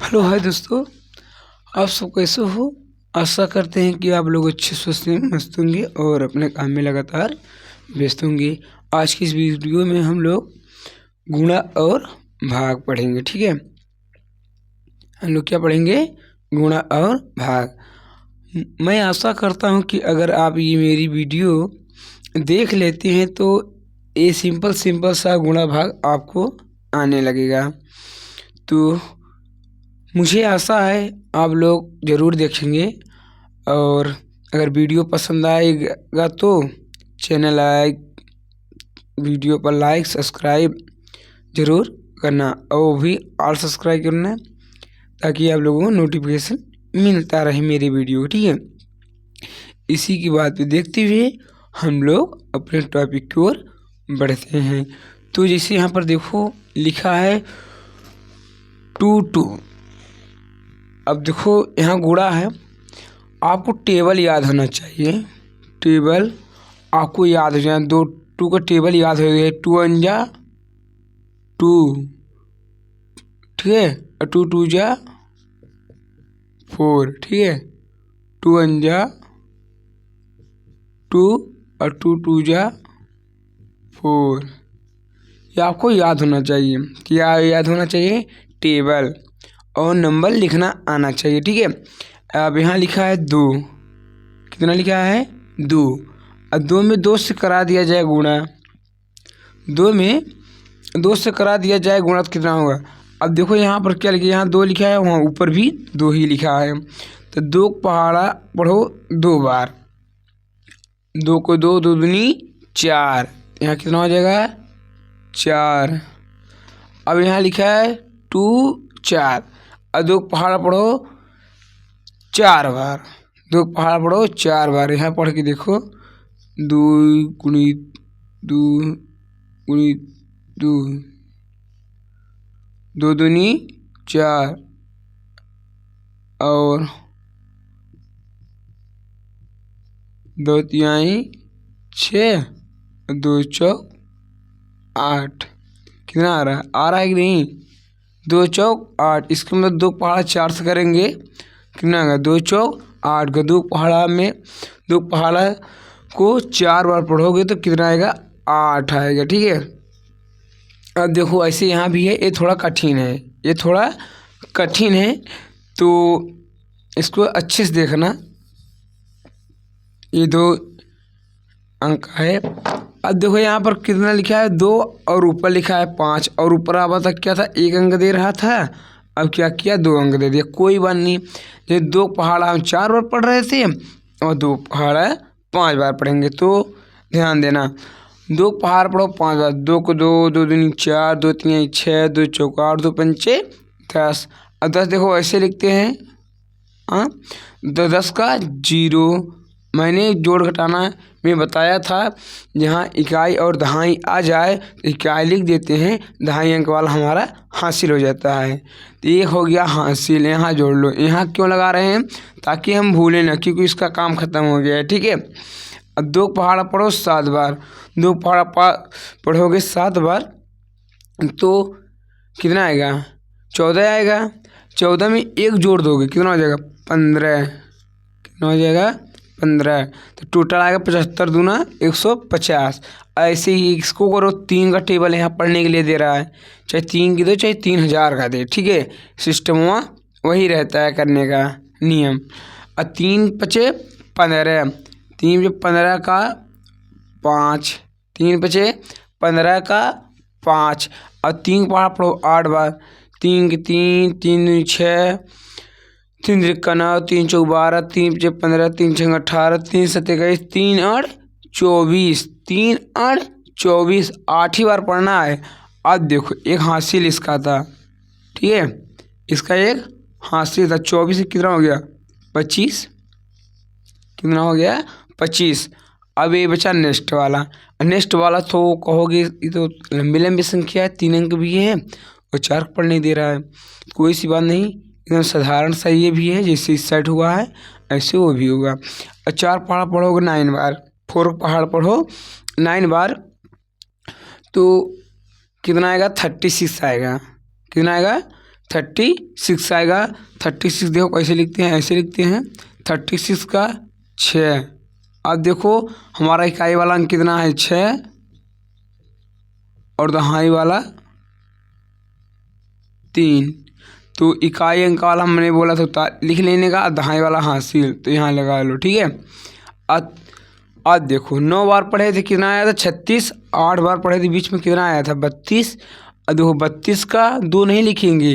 Hello hi दोस्तों, आप सब कैसे हो। आशा करते हैं कि आप लोग अच्छे स्वस्थ मस्त होंगे और अपने काम में लगातार व्यस्त होंगे। आज की इस वीडियो में हम लोग गुणा और भाग पढ़ेंगे। ठीक है, हम लोग क्या पढ़ेंगे? गुणा और भाग। मैं आशा करता हूं कि अगर आप ये मेरी वीडियो देख लेते हैं तो ये सिंपल सा गुणा भाग आपको आने लगेगा। तो मुझे आशा है आप लोग ज़रूर देखेंगे और अगर वीडियो पसंद आएगा तो चैनल वीडियो पर लाइक सब्सक्राइब ज़रूर करना और भी ऑल सब्सक्राइब करना ताकि आप लोगों को नोटिफिकेशन मिलता रहे मेरी वीडियो। ठीक है, इसी की बात पे देखते हुए हम लोग अपने टॉपिक की ओर बढ़ते हैं। तो जैसे यहाँ पर देखो लिखा है 2 अब देखो यहाँ गुणा है, आपको टेबल याद होना चाहिए। टेबल आपको याद हो जाए, 2 का टेबल याद हो गया। 2 1 जा 2, ठीक है, और 2 2 जा 4, ठीक है। 2 1 जा 2 और 2 2 जा 4। ये आपको याद होना चाहिए। क्या याद होना चाहिए? टेबल और नंबर लिखना आना चाहिए। ठीक है, अब यहाँ लिखा है 2, कितना लिखा है? 2। अब 2 में 2 से करा दिया जाए गुणा, 2 में 2 से करा दिया जाए गुणा तो कितना होगा? अब देखो यहाँ पर क्या लिखा है, यहाँ 2 लिखा है, वहाँ ऊपर भी 2 ही लिखा है। तो 2 पहाड़ा पढ़ो 2 बार, 2 को 2 2 दूनी 4, यहाँ कितना हो जाएगा? 4। अब यहाँ लिखा है 2 4, और 2 पहाड़ा पढ़ो 4 बार, 2 पहाड़ा पढ़ो 4 बार। यहाँ पढ़ के देखो 2 गुणित 2 गुणित 2, 2 दूनी 4 और 2 तिहाई 6, 2 चौक 8। कितना आ रहा है? आ रहा है कि नहीं? 2 चौक 8, इसका मतलब 2 पहाड़ा 4 से करेंगे कितना आएगा? 2 चौक 8 का 2 पहाड़ा में 2 पहाड़ा को 4 बार पढ़ोगे तो कितना आएगा? 8 आएगा। ठीक है, अब देखो ऐसे यहाँ भी है, ये थोड़ा कठिन है, ये थोड़ा कठिन है तो इसको अच्छे से देखना। ये 2 अंक है। अब देखो यहाँ पर कितना लिखा है? 2 और ऊपर लिखा है 5, और ऊपर आवा तक क्या था? 1 अंक दे रहा था, अब क्या किया? 2 अंक दे दिया। कोई बात नहीं, ये 2 पहाड़ा हम 4 बार पढ़ रहे थे और 2 पहाड़ा 5 बार पढ़ेंगे। तो ध्यान देना, 2 पहाड़ पढ़ो 5 बार, 2 को 2 2 दूनी 4, 2 तिहाई 6, 2 चौक 8, 2 पंचे 10। अब 10 देखो ऐसे लिखते हैं, हाँ, 10 का 0। मैंने जोड़ घटाना में बताया था, जहाँ इकाई और दहाई आ जाए तो इकाई लिख देते हैं, दहाई अंक वाला हमारा हासिल हो जाता है। तो ये हो गया हासिल, यहाँ जोड़ लो। यहाँ क्यों लगा रहे हैं? ताकि हम भूलें ना, क्योंकि इसका काम ख़त्म हो गया है। ठीक है, अब 2 पहाड़ा पढ़ो 7 बार, 2 पहाड़ा पढ़ोगे 7 बार तो कितना आएगा? 14 आएगा। 14 में 1 जोड़ दोगे कितना हो जाएगा? 15। कितना हो जाएगा? 15। तो टोटल आएगा 75 दूना 150। ऐसे ही इसको करो, 3 का टेबल यहाँ पढ़ने के लिए दे रहा है, चाहे 3 की दो चाहे 3000 का दे। ठीक है, सिस्टम वही रहता है करने का नियम। और 3 पचे 15, 3 15 का 5, 3 पचे 15 का 5, और 3 पहाड़ा पढ़ो 8 बार, 3 की 3 3 दूनी 6, 3 3 9, 3 चौक 12, 3 5 15, 3 6 18, 3 7 21, 3 8 24, 3 8 24, 8 ही बार पढ़ना है। अब देखो एक हासिल इसका था, ठीक है, इसका एक हासिल था। 24 से कितना हो गया? 25। कितना हो गया? 25। अब ये बचा नेक्स्ट वाला। नेक्स्ट वाला तो कहोगे ये तो लंबी लंबी संख्या है, 3 अंक भी है और 4 पढ़ नहीं दे रहा है। कोई सी बात नहीं, एकदम साधारण सा ये भी है, जैसे इस साइड हुआ है ऐसे वो भी होगा। और 4 पहाड़ पढ़ोगे 9 बार, 4 पहाड़ पढ़ो 9 बार तो कितना आएगा? 36 आएगा। कितना आएगा? 36 आएगा। 36 देखो कैसे लिखते हैं, ऐसे लिखते हैं 36 का 6। अब देखो हमारा इकाई वाला अंक कितना है 6 और दहाई वाला 3। तो इकाई अंक वाला हमने बोला था लिख लेने का, दहाई वाला हासिल, तो यहाँ लगा लो। ठीक है। आज देखो 9 बार पढ़े थे कितना आया था 36, 8 बार पढ़े थे बीच में कितना आया था 32। अब देखो 32 का 2 नहीं लिखेंगे,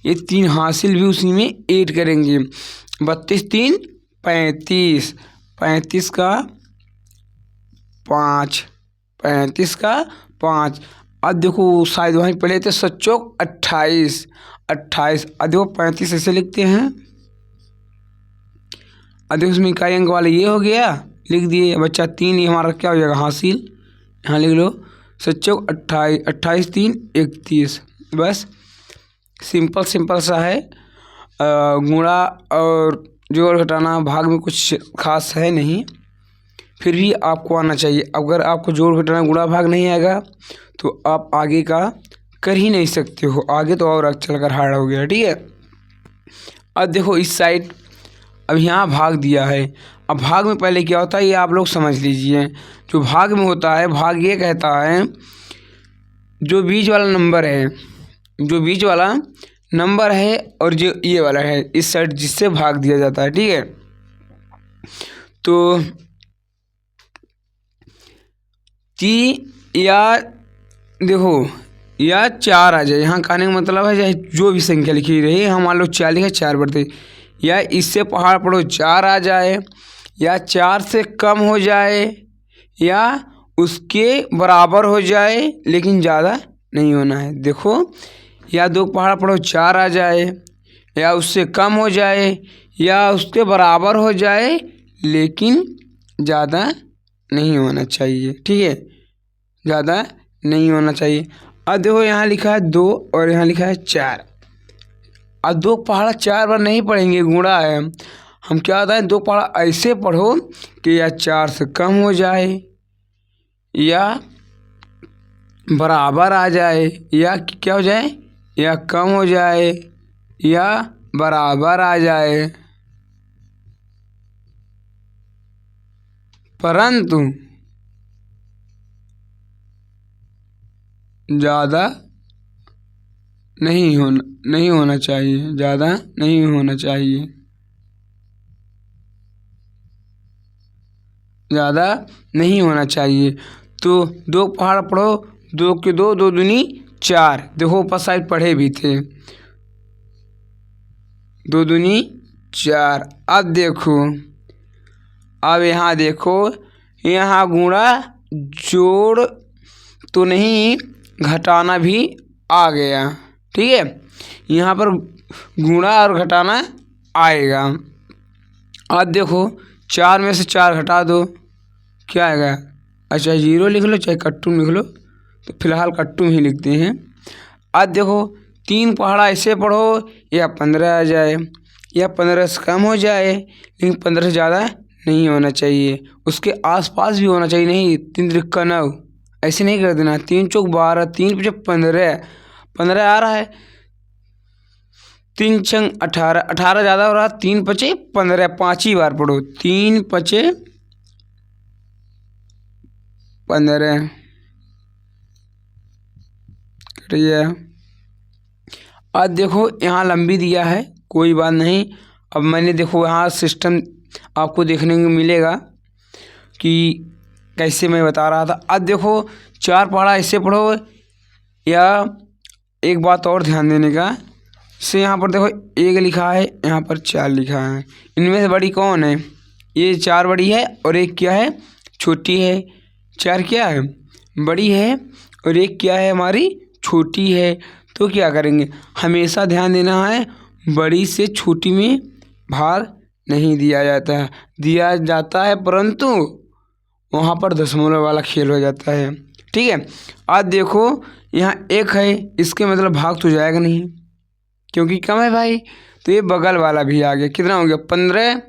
ये 3 हासिल भी उसी में ऐड करेंगे। 32 3 35, 35 का 5, 35 का 5। अब देखो शायद वहीं पढ़े थे 7 चौक 28, 28। अब देखो 35 ऐसे लिखते हैं। अब देखो उसमें इकाई अंक वाला ये हो गया, लिख दिए बच्चा 3, ये हमारा क्या हो जाएगा हासिल, यहाँ लिख लो 7 चौक 28, 28 3 31। बस सिंपल सा है। गुणा और जोड़ घटाना भाग में कुछ खास है नहीं, फिर भी आपको आना चाहिए। अगर आपको जोड़ घटाना गुणा भाग नहीं आएगा तो आप आगे का कर ही नहीं सकते हो, आगे तो और चलकर हार्ड हो गया। ठीक है। अब देखो इस साइड अब यहाँ भाग दिया है। अब भाग में पहले क्या होता है ये आप लोग समझ लीजिए। जो भाग में होता है, भाग ये कहता है जो बीच वाला नंबर है, जो बीच वाला नंबर है और जो ये वाला है इस साइड जिससे भाग दिया जाता है। ठीक है। तो या देखो या 4 आ जाए, यहाँ कहने का मतलब है चाहे जो भी संख्या लिखी रही, हम मान लो 4 लिखा 4 बढ़ते, या इससे पहाड़ पढ़ो 4 आ जाए, या 4 से कम हो जाए, या उसके बराबर हो जाए लेकिन ज़्यादा नहीं होना है। देखो या 2 पहाड़ पढ़ो 4 आ जाए, या उससे कम हो जाए, या उसके बराबर हो जाए लेकिन ज़्यादा नहीं होना चाहिए। ठीक है, ज़्यादा नहीं होना चाहिए। अब देखो यहाँ लिखा है 2 और यहाँ लिखा है 4। अब 2 पहाड़ा 4 बार नहीं पढ़ेंगे, गुणा है। हम क्या होता है 2 पहाड़ा ऐसे पढ़ो कि या 4 से कम हो जाए, या बराबर आ जाए, या क्या हो जाए, या कम हो जाए, या बराबर आ जाए, परंतु ज़्यादा नहीं होना चाहिए, ज़्यादा नहीं होना चाहिए, ज़्यादा नहीं होना चाहिए। तो 2 पहाड़ पढ़ो, 2 के 2, 2 दूनी 4। देखो ऊपर साइड पढ़े भी थे 2 दूनी 4। अब देखो, अब यहाँ देखो, यहाँ गुणा जोड़ तो नहीं, घटाना भी आ गया। ठीक है, यहाँ पर गुणा और घटाना आएगा। अब देखो 4 में से 4 घटा दो, क्या आएगा, अच्छा 0 लिख लो चाहे कट्टू लिख लो, तो फिलहाल कट्टू ही लिखते हैं। अब देखो 3 पहाड़ा ऐसे पढ़ो या 15 आ जाए, या 15 से कम हो जाए लेकिन 15 से ज़्यादा नहीं होना चाहिए, उसके आसपास भी होना चाहिए। नहीं 3 त्रिक्का 9 ऐसे नहीं कर देना, 3 चौक 12, 3 पचे 15, 15 आ रहा है, 3 छंग 18, 18 ज़्यादा हो रहा, 3 पचे 15, 5 ही बार पढ़ो, 3 पचे 15 कटिए। अब देखो यहाँ लंबी दिया है, कोई बात नहीं। अब मैंने देखो यहाँ सिस्टम आपको देखने को मिलेगा कि कैसे मैं बता रहा था। अब देखो 4 पहाड़ा ऐसे पढ़ो, या एक बात और ध्यान देने का, से यहाँ पर देखो 1 लिखा है, यहाँ पर 4 लिखा है, इनमें से बड़ी कौन है, ये 4 बड़ी है और 1 क्या है, छोटी है। 4 क्या है, बड़ी है, और 1 क्या है, हमारी छोटी है। तो क्या करेंगे, हमेशा ध्यान देना है बड़ी से छोटी में भाग नहीं दिया जाता है, दिया जाता है परंतु वहाँ पर दशमलव वाला खेल हो जाता है। ठीक है। आज देखो यहाँ 1 है, इसके मतलब भाग तो जाएगा नहीं क्योंकि कम है भाई, तो ये बगल वाला भी आ गया, कितना हो गया 15।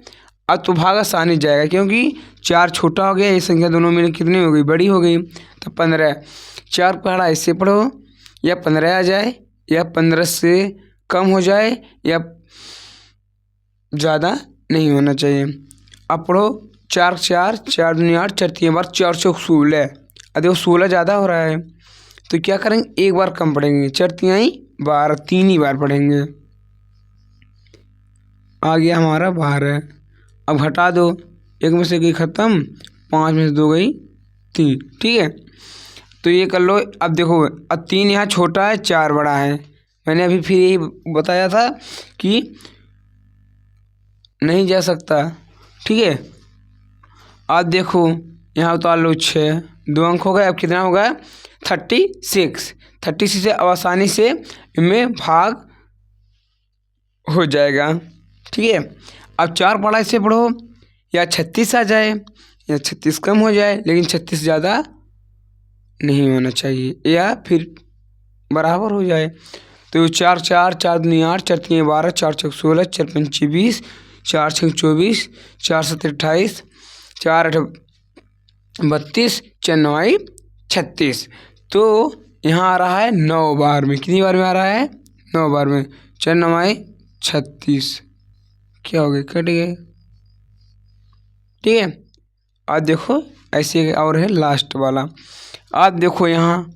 अब तो भाग आसानी जाएगा क्योंकि 4 छोटा हो गया, ये संख्या दोनों में कितनी हो गई, बड़ी हो गई, तो 15। 4 पहाड़ा ऐसे पढ़ो, या 15 आ जाए, या 15 से कम हो जाए या ज़्यादा नहीं होना चाहिए। अब पढ़ो 4 4 4 दूनी 8 4 3 बार 416। अब देखो 16 ज़्यादा हो रहा है तो क्या करेंगे, एक बार कम पढ़ेंगे, 4 3 12, 3 ही बार पढ़ेंगे। आ गया हमारा 12। अब घटा दो, एक में से गई ख़त्म, 5 में से 2 गई 3। ठीक है, तो ये कर लो। अब देखो, अब 3 यहाँ छोटा है, 4 बड़ा है। मैंने अभी फिर यही बताया था कि नहीं जा सकता। ठीक है, अब देखो यहाँ उतार लो 6, 2 अंक हो गए। अब कितना होगा, 36। 36 से अब आसानी से इनमें भाग हो जाएगा। ठीक है, अब 4 पढ़ा, इसे पढ़ो, या 36 आ जाए या 36 कम हो जाए, लेकिन 36 ज़्यादा नहीं होना चाहिए, या फिर बराबर हो जाए। तो 4 4 4 दूनी 8 4 3 12 4 6 16 4 5 20 4 6 24 4 7 28 4 8 32 4 9 36। तो यहाँ आ रहा है 9 बार में। कितनी बार में आ रहा है, 9 बार में। 4 9 36। क्या हो गए, कट गए। ठीक है, अब देखो ऐसे और है लास्ट वाला। अब देखो यहाँ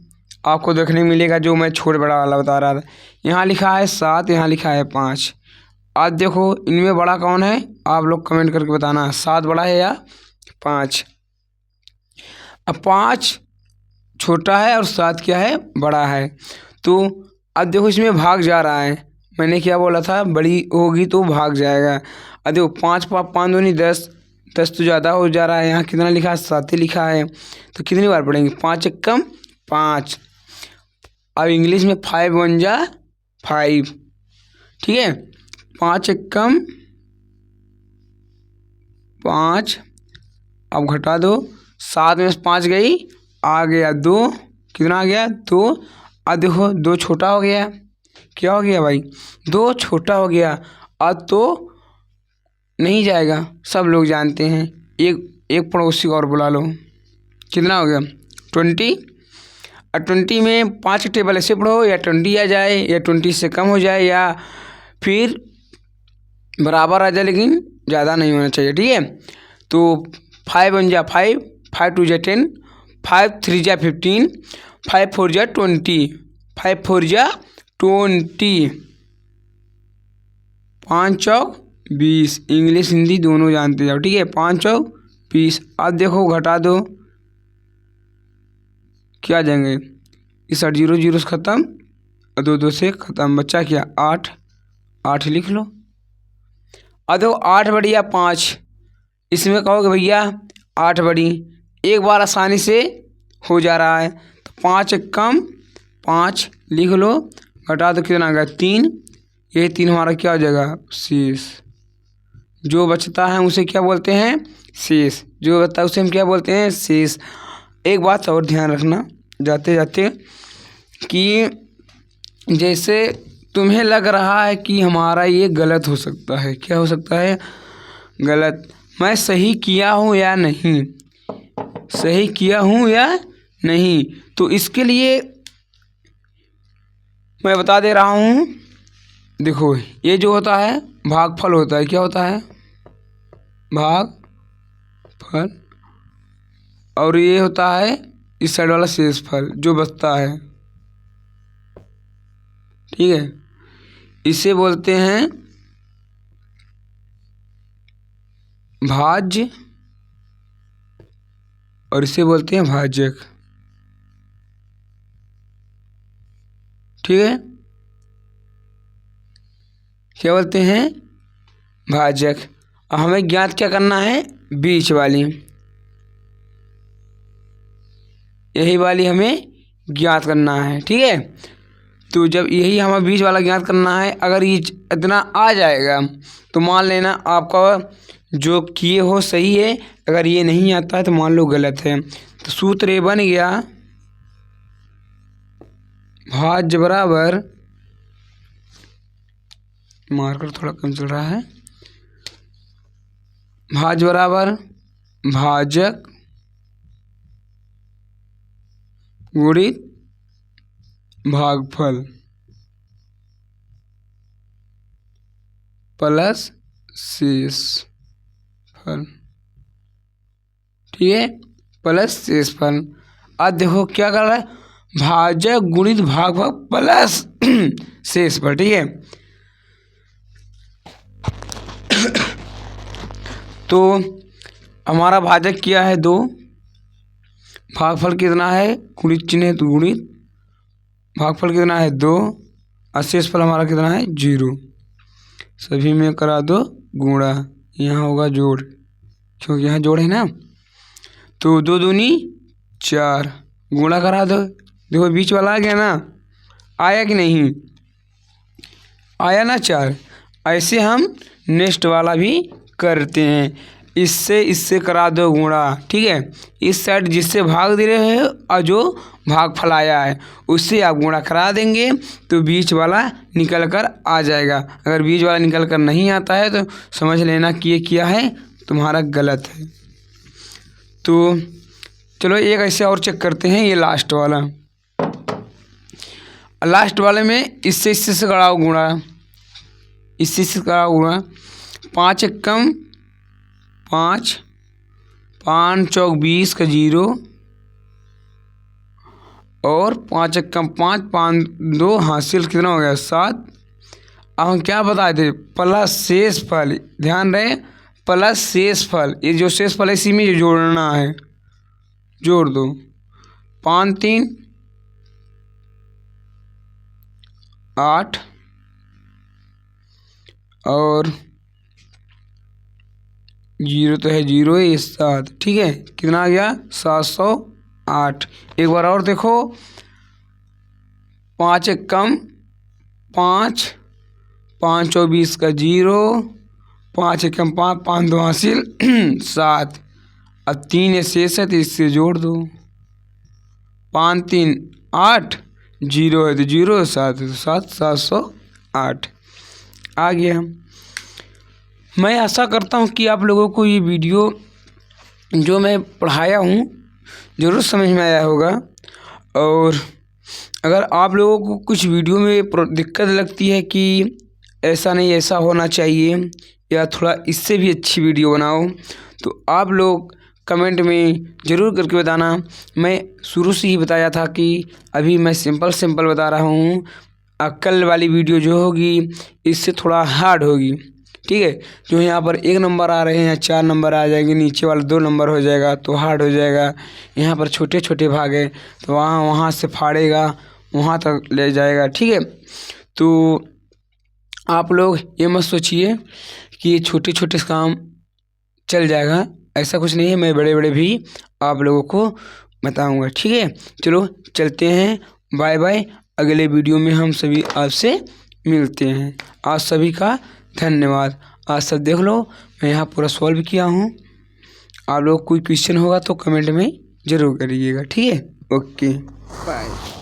आपको देखने मिलेगा जो मैं छोटे बड़ा वाला बता रहा था। यहाँ लिखा है 7, यहाँ लिखा है 5। अब देखो इनमें बड़ा कौन है, आप लोग कमेंट करके बताना, 7 बड़ा है या 5। अब 5 छोटा है और 7 क्या है, बड़ा है। तो अब देखो इसमें भाग जा रहा है। मैंने क्या बोला था, बड़ी होगी तो भाग जाएगा। अब देखो 5 5 दूनी 10, 10 तो ज़्यादा हो जा रहा है। यहाँ कितना लिखा है, 7 ही लिखा है। तो कितनी बार पढ़ेंगे, 5 1 5। अब इंग्लिश में 5 1 जा 5। ठीक है, 5 1 5। अब घटा दो, 7 में से 5 गई, आ गया 2। कितना आ गया, 2। अब देखो 2 छोटा हो गया। क्या हो गया भाई, 2 छोटा हो गया। अब तो नहीं जाएगा, सब लोग जानते हैं। एक पड़ोसी और बुला लो। कितना हो गया, 20। और 20 में 5 टेबल ऐसे पढ़ो, या 20 आ जाए या 20 से कम हो जाए, या फिर बराबर आ जाए, लेकिन ज़्यादा नहीं होना चाहिए। ठीक है, तो 5 1 जा 5, 5 2 जा 10, 5 3 जा 15, 5 4 जा 20, 5 4 जा 20, 5 चौक 20। इंग्लिश हिंदी दोनों जानते जाओ। ठीक है, 5 चौक 20। अब देखो घटा दो, क्या आ जाएंगे, इस 8 0 0 से ख़त्म और 2 2 से ख़त्म, बच्चा क्या 8। 8 लिख लो। अब देखो 8 बड़ी या 5, इसमें कहोगे भैया 8 बड़ी, एक बार आसानी से हो जा रहा है। तो 5 1 5 लिख लो। घटा दो, कितना आ गया 3। ये 3 हमारा क्या हो जाएगा, शेष। जो बचता है उसे क्या बोलते हैं, शेष। जो बचता है उसे हम क्या बोलते हैं, शेष। एक बात और ध्यान रखना जाते जाते, कि जैसे तुम्हें लग रहा है कि हमारा ये गलत हो सकता है, क्या हो सकता है, गलत, मैं सही किया हूँ या नहीं, सही किया हूँ या नहीं। तो इसके लिए मैं बता दे रहा हूँ। देखो ये जो होता है भागफल होता है, क्या होता है, भागफल। और ये होता है इस साइड वाला शेषफल जो बचता है। ठीक है, इसे बोलते हैं भाज्य और इसे बोलते हैं भाजक। ठीक है, क्या बोलते हैं, भाजक। और हमें ज्ञात क्या करना है, बीच वाली, यही वाली हमें ज्ञात करना है। ठीक है, तो जब यही हमें बीच वाला ज्ञात करना है, अगर ये इतना आ जाएगा तो मान लेना आपका जो किए हो सही है, अगर ये नहीं आता है तो मान लो गलत है। तो सूत्र ये बन गया, भाज्य बराबर, मार्कर थोड़ा कम चल रहा है, भाज्य बराबर भाजक गुणित भागफल। प्लस शेषफल, ठीक है, प्लस शेषफल। अब देखो क्या कर रहा है, भाजक गुणित भागफल प्लस शेषफल, ठीक है। तो हमारा भाजक क्या है 2, भागफल कितना है, गुणित चिन्ह तो गुणित, भागफल कितना है 2 और शेषफल हमारा कितना है 0। सभी में करा दो गुणा, यहाँ होगा जोड़, क्योंकि यहाँ जोड़ है ना। तो 2 दूनी 4, गुणा करा दो। देखो बीच वाला आ गया ना, आया कि नहीं, आया ना 4। ऐसे हम नेक्स्ट वाला भी करते हैं, इससे करा दो गुणा, ठीक है। इस साइड जिससे भाग दे रहे हैं और जो भागफल आया है उससे आप गुणा करा देंगे तो बीच वाला निकल कर आ जाएगा। अगर बीच वाला निकल कर नहीं आता है तो समझ लेना कि ये क्या है, तुम्हारा गलत है। तो चलो एक ऐसे और चेक करते हैं, ये लास्ट वाला। लास्ट वाले में इससे से कराओ गुणा, इससे कराओ गुणा। 5 एकम 5, 5 चौक 20 का 0 और 5 एकम 5, 5 2 हासिल कितना हो गया 7। अब हम क्या बताए थे, प्लस शेषफल, ध्यान रहे प्लस शेषफल, ये जो शेषफल है इसी में जोड़ना है, जोड़ दो। 5 3 8 और 0 तो है 0 है 7, ठीक है, कितना आ गया 708। एक बार और देखो, 5 एकम 5, 5 चौक 20 का 0, 5 एकम 5, 5 2 हासिल 7। अब 3 शेष है तो इससे जोड़ दो। 5 3 8, 0 है तो 0, 7 है तो 7, 708 आ गया। मैं आशा करता हूँ कि आप लोगों को ये वीडियो जो मैं पढ़ाया हूँ ज़रूर समझ में आया होगा। और अगर आप लोगों को कुछ वीडियो में दिक्कत लगती है कि ऐसा नहीं ऐसा होना चाहिए या थोड़ा इससे भी अच्छी वीडियो बनाओ, तो आप लोग कमेंट में ज़रूर करके बताना। मैं शुरू से ही बताया था कि अभी मैं सिंपल बता रहा हूँ, कल वाली वीडियो जो होगी इससे थोड़ा हार्ड होगी, ठीक है। जो यहाँ पर 1 नंबर आ रहे हैं 4 नंबर आ जाएंगे, नीचे वाला 2 नंबर हो जाएगा तो हार्ड हो जाएगा। यहाँ पर छोटे छोटे भाग है तो वहाँ से फाड़ेगा, वहाँ तक ले जाएगा, ठीक है। तो आप लोग ये मत सोचिए कि ये छोटे छोटे काम चल जाएगा, ऐसा कुछ नहीं है। मैं बड़े बड़े भी आप लोगों को बताऊँगा, ठीक है। चलो चलते हैं, बाय बाय। अगले वीडियो में हम सभी आपसे मिलते हैं। आप सभी का धन्यवाद। आज सब देख लो, मैं यहाँ पूरा सॉल्व किया हूँ। आप लोग कोई क्वेश्चन होगा तो कमेंट में ज़रूर करिएगा, ठीक है। Okay bye.